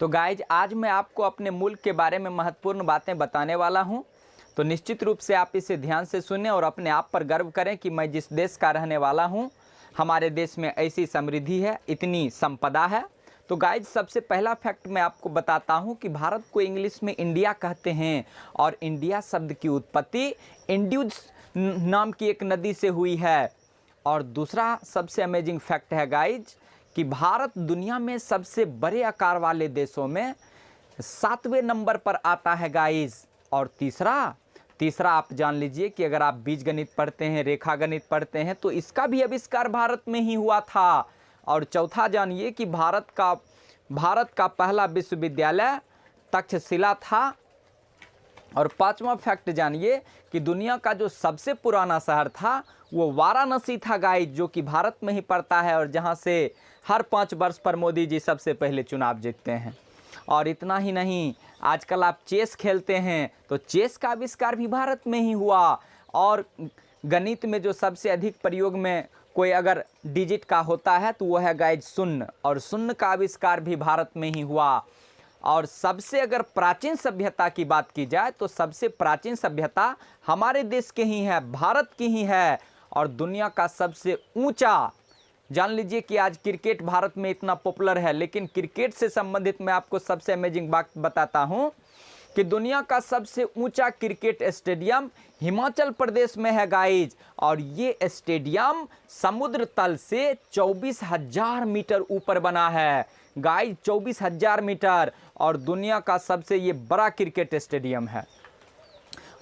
तो गाइज आज मैं आपको अपने मुल्क के बारे में महत्वपूर्ण बातें बताने वाला हूं। तो निश्चित रूप से आप इसे ध्यान से सुनें और अपने आप पर गर्व करें कि मैं जिस देश का रहने वाला हूं, हमारे देश में ऐसी समृद्धि है, इतनी संपदा है। तो गाइज सबसे पहला फैक्ट मैं आपको बताता हूं कि भारत को इंग्लिश में इंडिया कहते हैं और इंडिया शब्द की उत्पत्ति इंड्यूज नाम की एक नदी से हुई है। और दूसरा सबसे अमेजिंग फैक्ट है गाइज कि भारत दुनिया में सबसे बड़े आकार वाले देशों में 7वें नंबर पर आता है गाइज। और तीसरा आप जान लीजिए कि अगर आप बीजगणित पढ़ते हैं, रेखा गणित पढ़ते हैं, तो इसका भी आविष्कार भारत में ही हुआ था। और चौथा जानिए कि भारत का पहला विश्वविद्यालय तक्षशिला था। और पांचवा फैक्ट जानिए कि दुनिया का जो सबसे पुराना शहर था वो वाराणसी था गाइज, जो कि भारत में ही पड़ता है और जहां से हर 5 वर्ष पर मोदी जी सबसे पहले चुनाव जीतते हैं। और इतना ही नहीं, आजकल आप चेस खेलते हैं तो चेस का आविष्कार भी भारत में ही हुआ। और गणित में जो सबसे अधिक प्रयोग में कोई अगर डिजिट का होता है तो वह है गाइज शून्य, और शून्य का आविष्कार भी भारत में ही हुआ। और सबसे अगर प्राचीन सभ्यता की बात की जाए तो सबसे प्राचीन सभ्यता हमारे देश के ही है, भारत की ही है। और दुनिया का सबसे ऊंचा, जान लीजिए कि आज क्रिकेट भारत में इतना पॉपुलर है, लेकिन क्रिकेट से संबंधित मैं आपको सबसे अमेजिंग बात बताता हूं कि दुनिया का सबसे ऊंचा क्रिकेट स्टेडियम हिमाचल प्रदेश में है गाइज। और ये स्टेडियम समुद्र तल से 24,000 मीटर ऊपर बना है गाइज, 24,000 मीटर। और दुनिया का सबसे ये बड़ा क्रिकेट स्टेडियम है।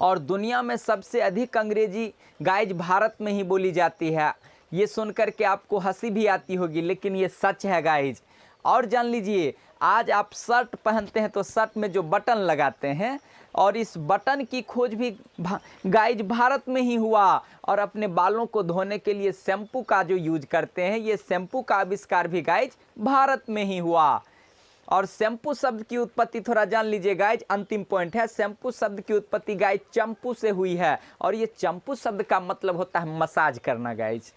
और दुनिया में सबसे अधिक अंग्रेजी गाइज भारत में ही बोली जाती है। ये सुनकर के आपको हंसी भी आती होगी, लेकिन ये सच है गाइज। और जान लीजिए, आज आप शर्ट पहनते हैं तो शर्ट में जो बटन लगाते हैं, और इस बटन की खोज भी गाइज भारत में ही हुआ। और अपने बालों को धोने के लिए शैम्पू का जो यूज करते हैं, ये शैम्पू का आविष्कार भी गाइज भारत में ही हुआ। और शैम्पू शब्द की उत्पत्ति थोड़ा जान लीजिए गाइज, अंतिम पॉइंट है, शैम्पू शब्द की उत्पत्ति गाइज चंपू से हुई है। और ये चंपू शब्द का मतलब होता है मसाज करना गाइज।